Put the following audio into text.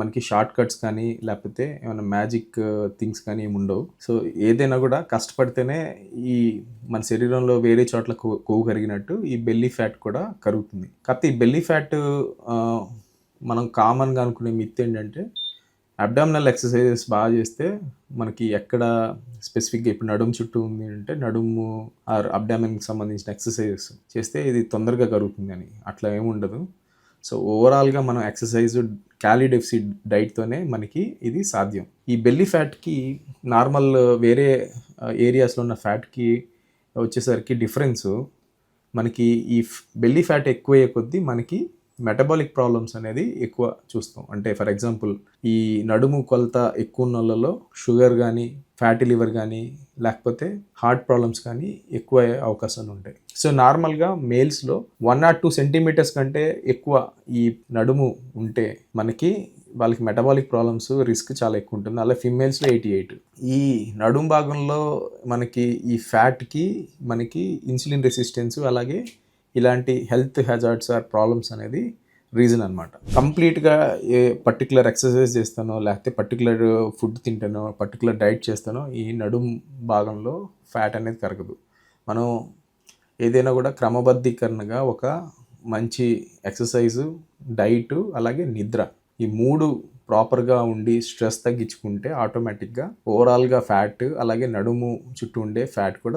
మనకి short cuts కానీ లేకపోతే ఏమైనా మ్యాజిక్ థింగ్స్ కానీ ఏమి ఉండవు. సో ఏదైనా కూడా కష్టపడితేనే ఈ మన శరీరంలో వేరే చోట్ల కొవ్వు కరిగినట్టు ఈ బెల్లీ ఫ్యాట్ కూడా కరుగుతుంది. కాకపోతే ఈ బెల్లీ ఫ్యాట్ మనం కామన్గా అనుకునే మిత్ ఏంటంటే అబ్డామినల్ ఎక్సర్సైజెస్ బాగా చేస్తే మనకి ఎక్కడ స్పెసిఫిక్గా ఇప్పుడు నడుము చుట్టూ ఉంది అంటే నడుము ఆర్ అబ్డామిన్కి సంబంధించిన ఎక్సర్సైజెస్ చేస్తే ఇది తొందరగా కరుగుతుంది అని అట్లా ఏమి ఉండదు. సో ఓవరాల్గా మనం ఎక్సర్సైజ్ క్యాలరీ డెఫిసిట్ డైట్తోనే మనకి ఇది సాధ్యం. ఈ బెల్లీ ఫ్యాట్కి నార్మల్ వేరే ఏరియాస్లో ఉన్న ఫ్యాట్కి వచ్చేసరికి డిఫరెన్స్ మనకి ఈ బెల్లీ ఫ్యాట్ ఎక్కువయ్యే కొద్దీ మనకి మెటబాలిక్ ప్రాబ్లమ్స్ అనేది ఎక్కువ చూస్తాం. అంటే ఫర్ ఎగ్జాంపుల్ ఈ నడుము కొలత ఎక్కువ ఉన్న వాళ్ళలో షుగర్ కానీ ఫ్యాటీ లివర్ కానీ లేకపోతే హార్ట్ ప్రాబ్లమ్స్ కానీ ఎక్కువ అయ్యే అవకాశాలు ఉంటాయి. సో నార్మల్గా మేల్స్లో 1 or 2 సెంటీమీటర్స్ కంటే ఎక్కువ ఈ నడుము ఉంటే మనకి వాళ్ళకి మెటబాలిక్ ప్రాబ్లమ్స్ రిస్క్ చాలా ఎక్కువ ఉంటుంది. అలా ఫిమేల్స్లో 88. ఈ నడుము భాగంలో మనకి ఈ ఫ్యాట్కి మనకి ఇన్సులిన్ రెసిస్టెన్స్ అలాగే ఇలాంటి హెల్త్ హ్యాజార్డ్స్ ఆర్ ప్రాబ్లమ్స్ అనేది రీజన్ అనమాట. కంప్లీట్గా ఏ పర్టికులర్ ఎక్సర్సైజ్ చేస్తానో లేకపోతే పర్టికులర్ ఫుడ్ తింటానో పర్టికులర్ డైట్ చేస్తానో ఈ నడుము భాగంలో ఫ్యాట్ అనేది కరగదు. మనం ఏదైనా కూడా క్రమబద్ధీకరణగా ఒక మంచి ఎక్సర్సైజు, డైటు అలాగే నిద్ర ఈ 3 ప్రాపర్గా ఉండి స్ట్రెస్ తగ్గించుకుంటే ఆటోమేటిక్గా ఓవరాల్గా ఫ్యాట్ అలాగే నడుము చుట్టూ ఉండే ఫ్యాట్ కూడా